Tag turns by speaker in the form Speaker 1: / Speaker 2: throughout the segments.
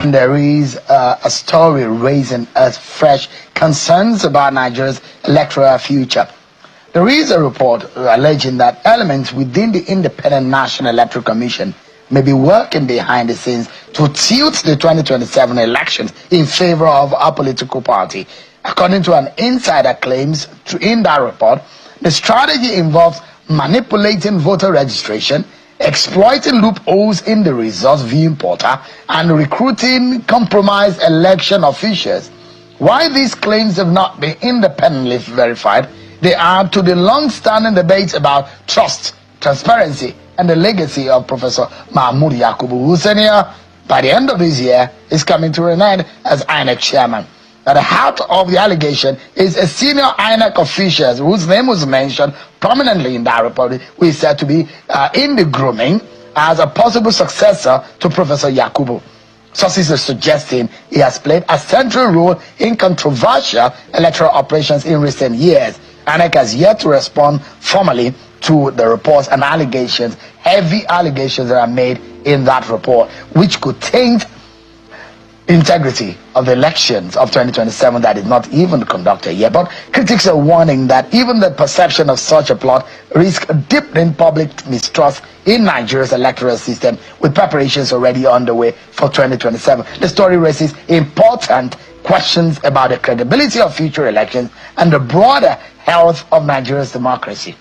Speaker 1: There is a story raising fresh concerns about Nigeria's electoral future. There is a report alleging that elements within the Independent National Electoral Commission may be working behind the scenes to tilt the 2027 elections in favor of a political party. According to an insider claims in that report, the strategy involves manipulating voter registration, exploiting loopholes in the results viewing portal, and recruiting compromised election officials. While these claims have not been independently verified, they add to the long-standing debate about trust, transparency, and the legacy of Professor Mahmood Yakubu, who senior, by the end of this year, is coming to an end as INEC chairman. At the heart of the allegation is a senior INEC official whose name was mentioned prominently in that report, who is said to be in the grooming as a possible successor to Professor Yakubu. Sources are suggesting he has played a central role in controversial electoral operations in recent years. INEC has yet to respond formally to the reports and allegations, heavy allegations that are made in that report, which could taint integrity of the elections of 2027 that is not even conducted yet. But critics are warning that even the perception of such a plot risks deepening public mistrust in Nigeria's electoral system, with preparations already underway for 2027. The story raises important questions about the credibility of future elections and the broader health of Nigeria's democracy.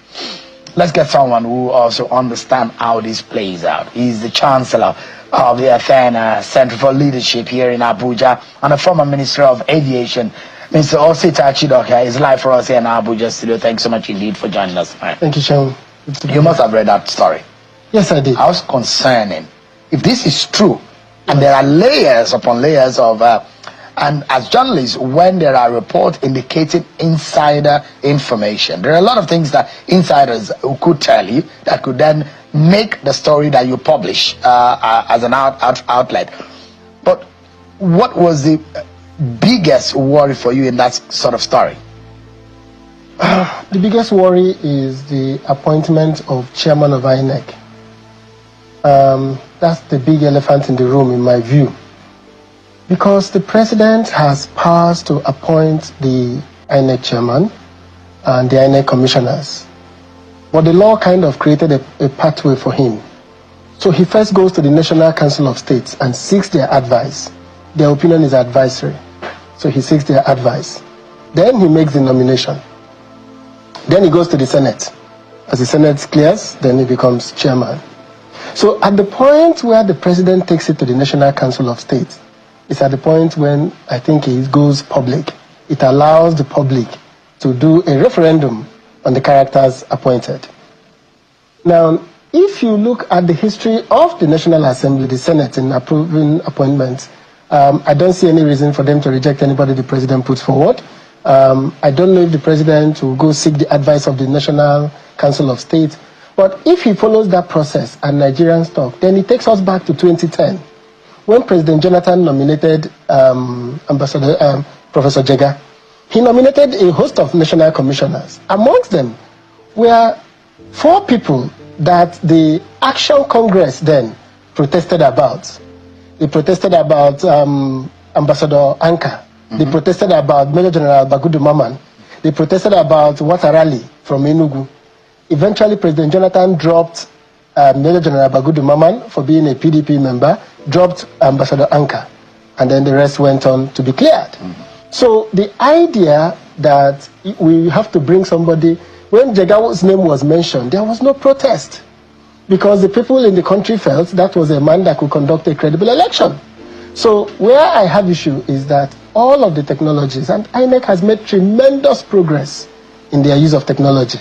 Speaker 1: Let's get someone who also understands how this plays out. He's the Chancellor of the Athena Center for Leadership here in Abuja and a former Minister of Aviation. Mr. Osita Chidoka is live for us here in Abuja studio. Thanks so much indeed for joining us.
Speaker 2: Thank you, Sean.
Speaker 1: You must have read that story.
Speaker 2: Yes, I did.
Speaker 1: How concerning. If this is true, and there are layers upon layers of, and as journalists, when there are reports indicating insider information, there are a lot of things that insiders could tell you that could then make the story that you publish as an outlet. But what was the biggest worry for you in that sort of story?
Speaker 2: The biggest worry is the appointment of chairman of INEC. That's the big elephant in the room, in my view. Because the president has powers to appoint the INEC chairman and the INEC commissioners. But the law kind of created a pathway for him. So he first goes to the National Council of States and seeks their advice. Their opinion is advisory. So he seeks their advice. Then he makes the nomination. Then he goes to the Senate. As the Senate clears, then he becomes chairman. So at the point where the president takes it to the National Council of States, it's at the point when I think it goes public. It allows the public to do a referendum on the characters appointed. Now, if you look at the history of the National Assembly, the Senate, in approving appointments, I don't see any reason for them to reject anybody the president puts forward. I don't know if the president will go seek the advice of the National Council of State. But if he follows that process and Nigerians talk, then it takes us back to 2010, when President Jonathan nominated Professor Jega. He nominated a host of national commissioners. Amongst them were 4 people that the Action Congress then protested about. They protested about Ambassador Anka. They protested about Major General Bagudu Maman. They protested about Watarali from Enugu. Eventually, President Jonathan dropped Major General Bagudu Maman for being a PDP member, dropped Ambassador Anka, and then the rest went on to be cleared. So the idea that we have to bring somebody, when Jega's name was mentioned, there was no protest because the people in the country felt that was a man that could conduct a credible election. So where I have issue is that all of the technologies, and INEC has made tremendous progress in their use of technology.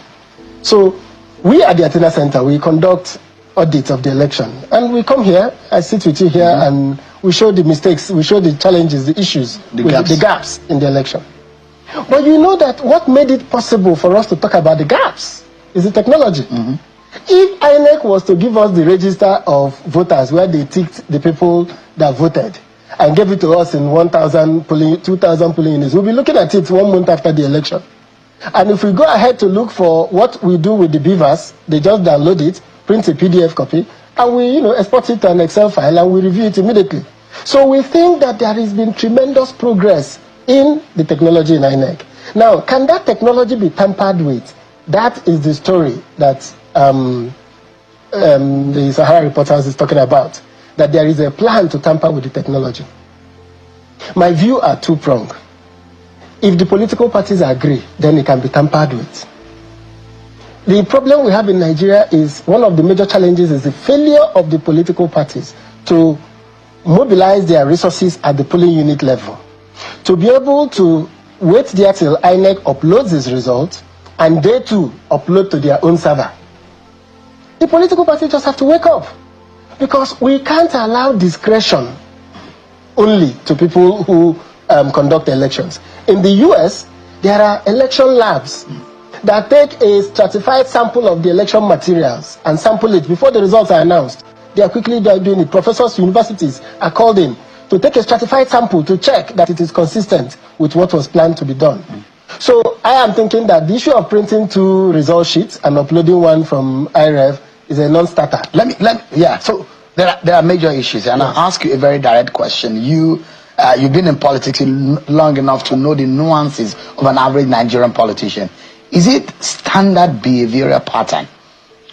Speaker 2: So we at the Athena Center, we conduct audits of the election. And we come here, I sit with you here, and we show the mistakes, we show the challenges, the issues, the gaps in the election. But you know that what made it possible for us to talk about the gaps is the technology. If INEC was to give us the register of voters where they ticked the people that voted and gave it to us in 1,000 polling, 2,000 polling units, we'll be looking at it 1 month after the election. And if we go ahead to look for what we do with the beavers, they just download it, print a PDF copy, and we export it to an Excel file and we review it immediately. So we think that there has been tremendous progress in the technology in INEC. Now, can that technology be tampered with? That is the story that the Sahara Reporters is talking about, that there is a plan to tamper with the technology. My view are two-pronged. If the political parties agree, then it can be tampered with. The problem we have in Nigeria is, one of the major challenges is the failure of the political parties to mobilize their resources at the polling unit level, to be able to wait there till INEC uploads its results, and they too upload to their own server. The political parties just have to wake up, because we can't allow discretion only to people who conduct elections. In the US, there are election labs that take a stratified sample of the election materials and sample it before the results are announced. They are quickly doing it. Professors, universities are called in to take a stratified sample to check that it is consistent with what was planned to be done. So I am thinking that the issue of printing 2 result sheets and uploading one from IREF is a non-starter.
Speaker 1: So there are major issues, and I'll ask you a very direct question. You've been in politics long enough to know the nuances of an average Nigerian politician. Is it standard behavioral pattern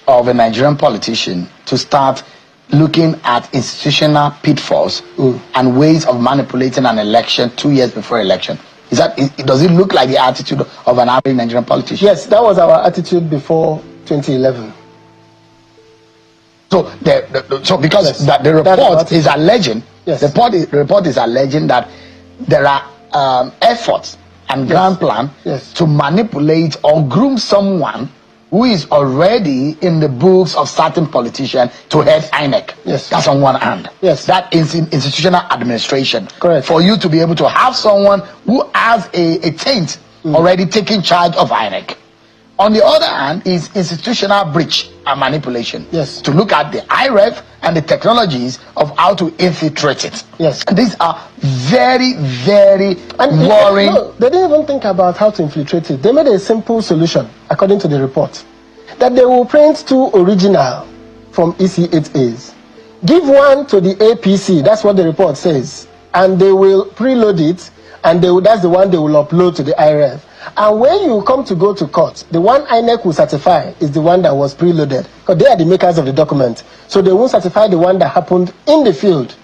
Speaker 1: of a Nigerian politician to start looking at institutional pitfalls and ways of manipulating an election 2 years before election? Does it look like the attitude of an average Nigerian politician?
Speaker 2: Yes, that was our attitude before 2011.
Speaker 1: So, because the report is alleging, the report is alleging that there are efforts and grand plan to manipulate or groom someone who is already in the books of certain politicians to head INEC.
Speaker 2: Yes.
Speaker 1: That's on one hand.
Speaker 2: Yes.
Speaker 1: That is in institutional administration.
Speaker 2: Correct.
Speaker 1: For you to be able to have someone who has a taint already taking charge of INEC. On the other hand is institutional breach and manipulation.
Speaker 2: Yes.
Speaker 1: To look at the IREF and the technologies of how to infiltrate it.
Speaker 2: Yes.
Speaker 1: And these are very, very worrying.
Speaker 2: No, they didn't even think about how to infiltrate it. They made a simple solution, according to the report, that they will print 2 original from EC8As, give one to the APC, that's what the report says, and they will preload it, and that's the one they will upload to the IREF. And when you come to go to court, the one INEC will certify is the one that was preloaded, because they are the makers of the document. So they won't certify the one that happened in the field.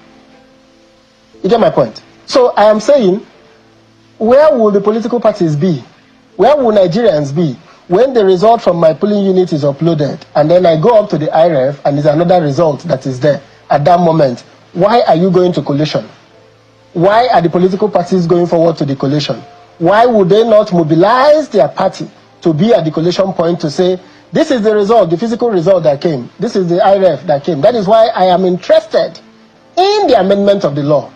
Speaker 2: You get my point? So I am saying, where will the political parties be? Where will Nigerians be when the result from my polling unit is uploaded, and then I go up to the IREF and there's another result that is there at that moment? Why are you going to collation? Why are the political parties going forward to the collation? Why would they not mobilize their party to be at the collation point to say, this is the result, the physical result that came. This is the IREF that came. That is why I am interested in the amendment of the law.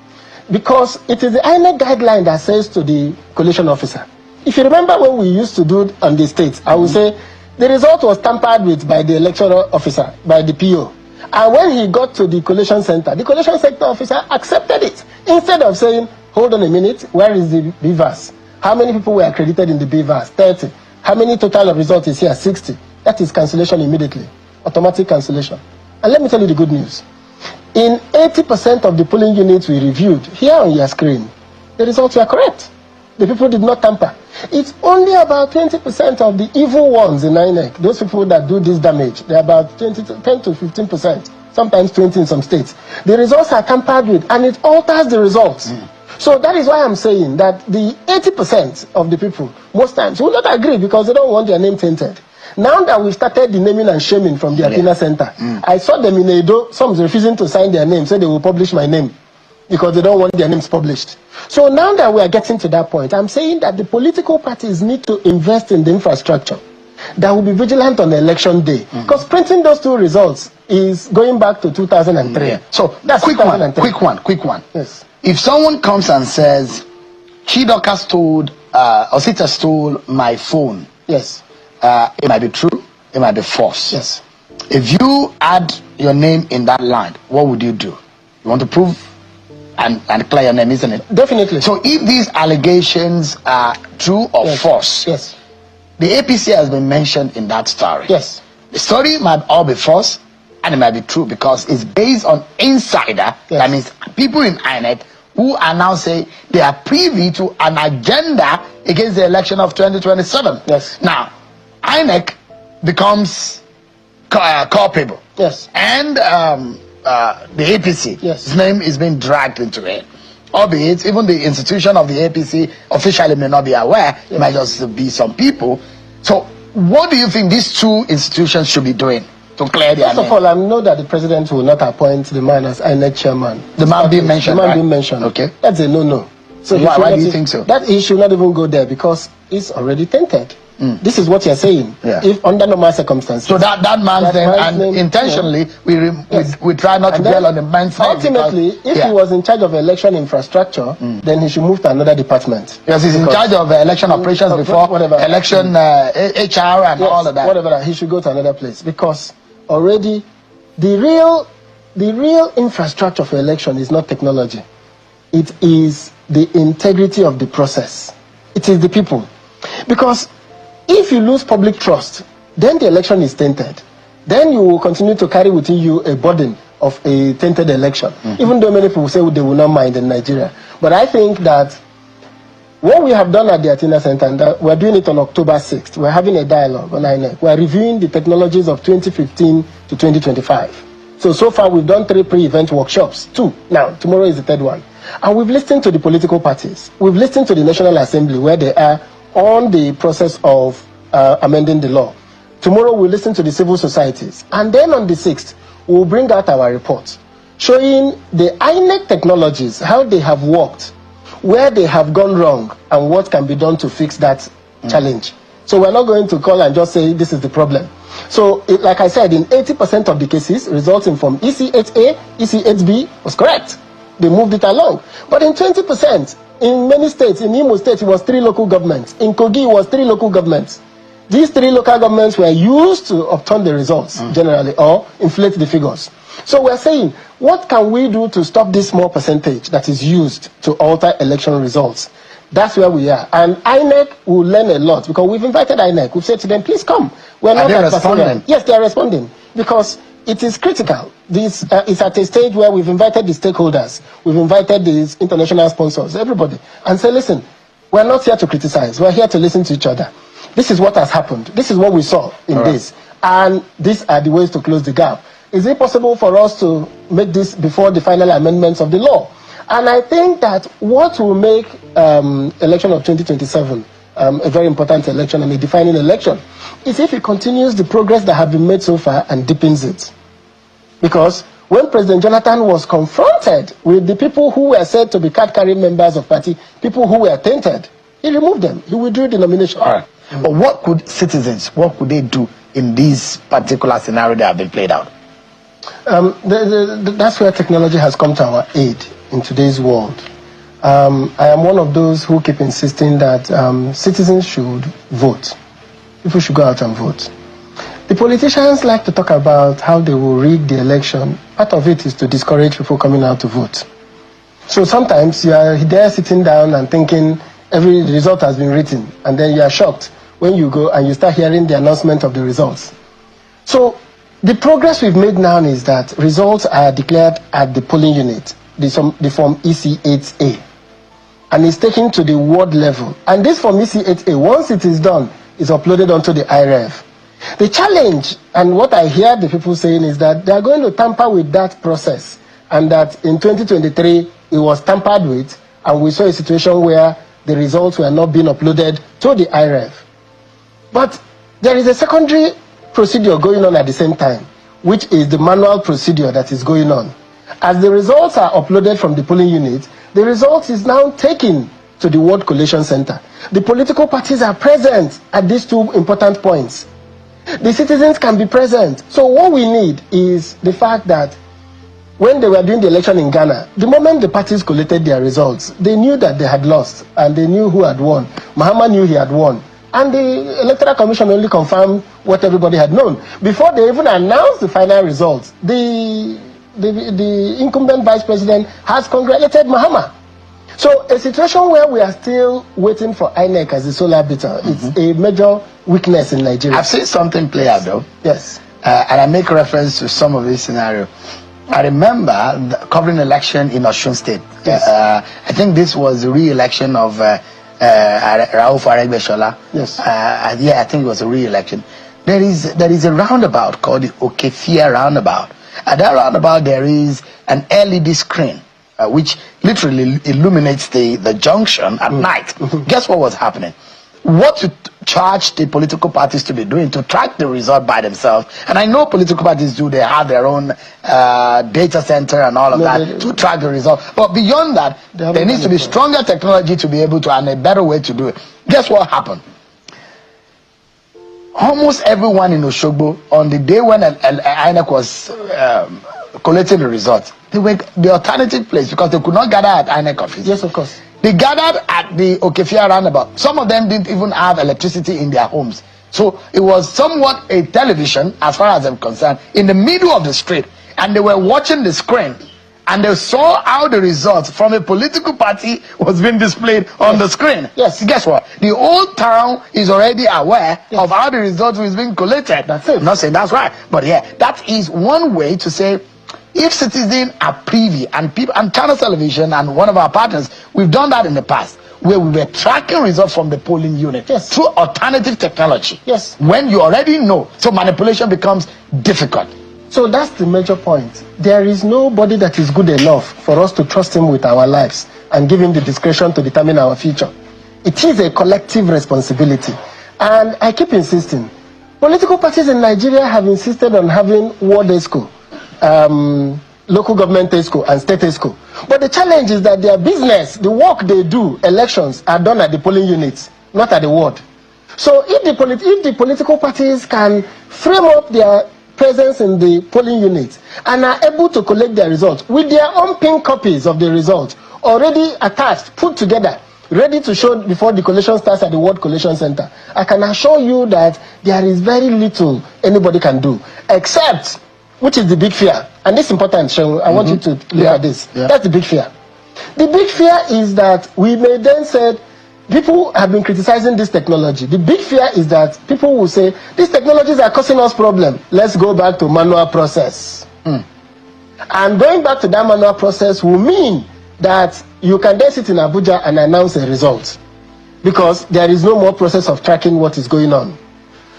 Speaker 2: Because it is the INEC guideline that says to the collation officer. If you remember when we used to do it on the states, I would say the result was tampered with by the electoral officer, by the PO. And when he got to the collation center, the collation center officer accepted it. Instead of saying, hold on a minute, where is the BVAS? How many people were accredited in the BVAS? 30. How many total of results is here? 60. That is cancellation immediately. Automatic cancellation. And let me tell you the good news. In 80% of the polling units we reviewed, here on your screen, the results were correct. The people did not tamper. It's only about 20% of the evil ones in INEC, those people that do this damage. They're about 10 to 15%, sometimes 20 in some states. The results are tampered with, and it alters the results. So that is why I'm saying that the 80% of the people, most times, will not agree because they don't want their name tainted. Now that we started the naming and shaming from the Athena Center, I saw them in Edo, some refusing to sign their name, so they will publish my name because they don't want their names published. So now that we are getting to that point, I'm saying that the political parties need to invest in the infrastructure that will be vigilant on election day. Because printing those 2 results is going back to 2003.
Speaker 1: So that's quick one.
Speaker 2: Yes.
Speaker 1: If someone comes and says, Chidoka stole, Osita stole my phone.
Speaker 2: Yes.
Speaker 1: It might be true, it might be false.
Speaker 2: Yes.
Speaker 1: If you add your name in that line, what would you do? You want to prove and declare your name, isn't it?
Speaker 2: Definitely.
Speaker 1: So if these allegations are true or false,
Speaker 2: yes,
Speaker 1: the APC has been mentioned in that story.
Speaker 2: Yes.
Speaker 1: The story might all be false, and it might be true because it's based on insider.
Speaker 2: Yes.
Speaker 1: That means people in INEC who are now saying they are privy to an agenda against the election of 2027.
Speaker 2: Yes.
Speaker 1: Now, INEC becomes culpable.
Speaker 2: Yes.
Speaker 1: And the APC,
Speaker 2: yes,
Speaker 1: his name is being dragged into it. Albeit, even the institution of the APC officially may not be aware. It might just be some people. So, what do you think these two institutions should be doing to clear their name?
Speaker 2: First of all, I know that the president will not appoint the man as INEC chairman.
Speaker 1: The man being mentioned.
Speaker 2: The man
Speaker 1: right?
Speaker 2: being mentioned.
Speaker 1: Okay.
Speaker 2: That's a no-no. So
Speaker 1: why do you think so?
Speaker 2: That he should not even go there because it's already tainted. This is what you're saying.
Speaker 1: Yeah.
Speaker 2: If under normal circumstances.
Speaker 1: So that man's name, and intentionally, we try not to dwell on the man's name.
Speaker 2: Ultimately, if he was in charge of election infrastructure, then he should move to another department.
Speaker 1: Yes, he's in charge of election operations before election, HR and all of that.
Speaker 2: Whatever, he should go to another place because already the real infrastructure for election is not technology. It is the integrity of the process. It is the people. Because if you lose public trust, then the election is tainted. Then you will continue to carry within you a burden of a tainted election. Even though many people say they will not mind in Nigeria. But I think that what we have done at the Athena Center, and we're doing it on October 6th, we're having a dialogue on INEC. We're reviewing the technologies of 2015 to 2025. So far we've done 3 pre-event workshops, 2. Now, tomorrow is the 3rd one. And we've listened to the political parties. We've listened to the National Assembly where they are on the process of amending the law. Tomorrow we'll listen to the civil societies. And then on the 6th, we'll bring out our report showing the INEC technologies, how they have worked, where they have gone wrong, and what can be done to fix that challenge. So we're not going to call and just say this is the problem. So, like I said, in 80% of the cases resulting from EC8A, EC8B was correct. They moved it along. But in 20%, in many states, in Imo State, it was 3 local governments. In Kogi, it was 3 local governments. These 3 local governments were used to obtain the results, generally, or inflate the figures. So we're saying, what can we do to stop this small percentage that is used to alter election results? That's where we are. And INEC will learn a lot because we've invited INEC. We've said to them, please come. We're not responding. Yes, they are responding because it is critical. This is at a stage where we've invited the stakeholders. We've invited these international sponsors, everybody, and say, listen, we're not here to criticize. We're here to listen to each other. This is what has happened. This is what we saw in this. And these are the ways to close the gap. Is it possible for us to make this before the final amendments of the law? And I think that what will make election of 2027 a very important election and a defining election is if it continues the progress that have been made so far and deepens it. Because when President Jonathan was confronted with the people who were said to be card-carrying members of party, people who were tainted, he removed them. He withdrew the nomination.
Speaker 1: All right. But what could citizens, what could they do in these particular scenarios that have been played out?
Speaker 2: That's where technology has come to our aid in today's world. I am one of those who keep insisting that citizens should vote. People should go out and vote. The politicians like to talk about how they will rig the election. Part of it is to discourage people coming out to vote. So sometimes you are there sitting down and thinking every result has been written, and then you are shocked when you go and you start hearing the announcement of the results. So the progress we've made now is that results are declared at the polling unit, the form EC8A, and it's taken to the ward level. And this form EC8A, once it is done, is uploaded onto the IREV. The challenge, and what I hear the people saying, is that they are going to tamper with that process, and that in 2023 it was tampered with, and we saw a situation where the results were not being uploaded to the IREV. But there is a secondary procedure going on at the same time, which is the manual procedure that is going on. As the results are uploaded from the polling unit, the result is now taken to the Ward Collation Center. The political parties are present at these 2 important points. The citizens can be present. So what we need is the fact that when they were doing the election in Ghana, the moment the parties collated their results, they knew that they had lost and they knew who had won. Mahama knew he had won. And the Electoral Commission only confirmed what everybody had known. Before they even announced the final results, the incumbent vice president has congratulated Mahama. So a situation where we are still waiting for INEC as the sole arbiter, it's a major weakness in Nigeria.
Speaker 1: I've seen something play out though.
Speaker 2: Yes.
Speaker 1: and I make reference to some of this scenario. I remember covering election in Osun State.
Speaker 2: Yes.
Speaker 1: I think this was the re-election of Rauf Aregbesola.
Speaker 2: Yes.
Speaker 1: Yeah, I think it was a re-election. There is a roundabout called the Okefia roundabout. At that roundabout, there is an LED screen which literally illuminates the junction at night. Guess what was happening? What to charge the political parties to be doing to track the result by themselves. And I know political parties do, they have their own data center and all of that to track the result. But beyond that, there needs to be stronger technology to be able to, and a better way to do it. Guess what happened? Almost everyone in Oshogbo, on the day when INEC was collating the results, they were the alternative place because they could not gather at INEC office.
Speaker 2: Yes, of course.
Speaker 1: They gathered at the Okefia roundabout. Some of them didn't even have electricity in their homes. So it was somewhat a television, as far as I'm concerned, in the middle of the street. And they were watching the screen. And they saw how the results from a political party was being displayed on the screen.
Speaker 2: Yes.
Speaker 1: Guess what? The whole town is already aware of how the results was being collated.
Speaker 2: That's it.
Speaker 1: I'm not saying that's right. But yeah, that is one way to say, if citizens are privy, and people, and Channel Television and one of our partners, we've done that in the past, where we were tracking results from the polling unit through alternative technology.
Speaker 2: Yes.
Speaker 1: When you already know, so manipulation becomes difficult.
Speaker 2: So that's the major point. There is nobody that is good enough for us to trust him with our lives and give him the discretion to determine our future. It is a collective responsibility. And I keep insisting, political parties in Nigeria have insisted on having ward ESCO, local government ESCO and state ESCO. But the challenge is that their business, the work they do, elections, are done at the polling units, not at the ward. So if the political parties can frame up their presence in the polling units and are able to collect their results with their own pin copies of the results already attached, put together, ready to show before the collation starts at the Ward Collation Center, I can assure you that there is very little anybody can do, except, which is the big fear, and this is important, Seun, I want you to look at this. That's the big fear. The big fear is that we may then say, people have been criticizing this technology. The big fear is that people will say, these technologies are causing us problem. Let's go back to manual process. And going back to that manual process will mean that you can then sit in Abuja and announce a result, because there is no more process of tracking what is going on.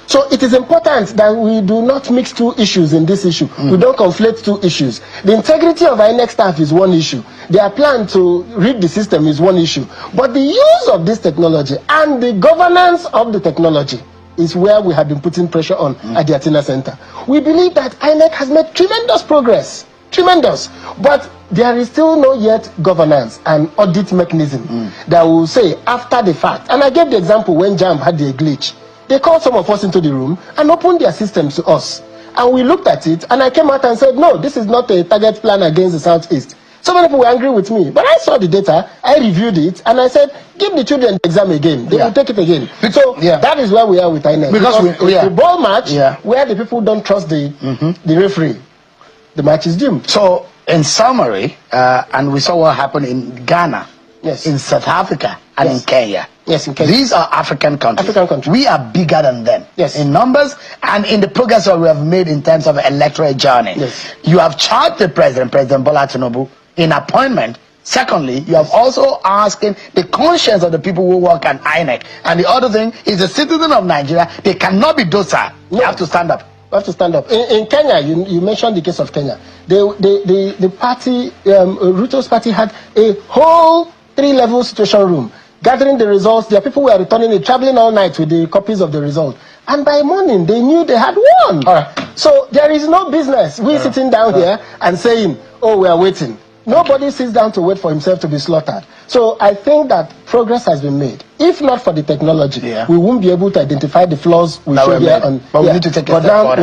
Speaker 2: So it is important that we do not mix two issues in this issue. We don't conflate two issues. The integrity of INEC staff is one issue. Their plan to rig the system is one issue. But the use of this technology and the governance of the technology is where we have been putting pressure on at the Athena Center. We believe that INEC has made tremendous progress. Tremendous. But there is still no yet governance and audit mechanism that will say after the fact. And I gave the example when JAMB had the glitch. They called some of us into the room and opened their systems to us. And we looked at it, and I came out and said, no, this is not a target plan against the Southeast. So many people were angry with me. But I saw the data, I reviewed it, and I said, give the children the exam again. They will take it again. So that is where we are with INEC. Because it's a ball match where the people don't trust the referee. The match is doomed.
Speaker 1: So, in summary, and we saw what happened in Ghana, in South Africa, and in Kenya.
Speaker 2: Yes, in Kenya.
Speaker 1: These are African countries.
Speaker 2: African countries.
Speaker 1: We are bigger than them.
Speaker 2: Yes.
Speaker 1: In numbers and in the progress that we have made in terms of electoral journey.
Speaker 2: Yes.
Speaker 1: You have charged the President Bola Tinubu, in appointment. Secondly, you have also asking the conscience of the people who work at INEC. And the other thing is the citizen of Nigeria, they cannot be docile. They have to stand up.
Speaker 2: We have to stand up. In Kenya, you mentioned the case of Kenya. The party, Ruto's party had a whole 3-level situation room, gathering the results. There are people who are returning it, traveling all night with the copies of the result. And by morning, they knew they had won. So there is no business we sitting down here and saying, oh, we are waiting. Nobody sits down to wait for himself to be slaughtered. So I think that progress has been made. If not for the technology, we won't be able to identify the flaws we show here.
Speaker 1: But we need to take a step forward.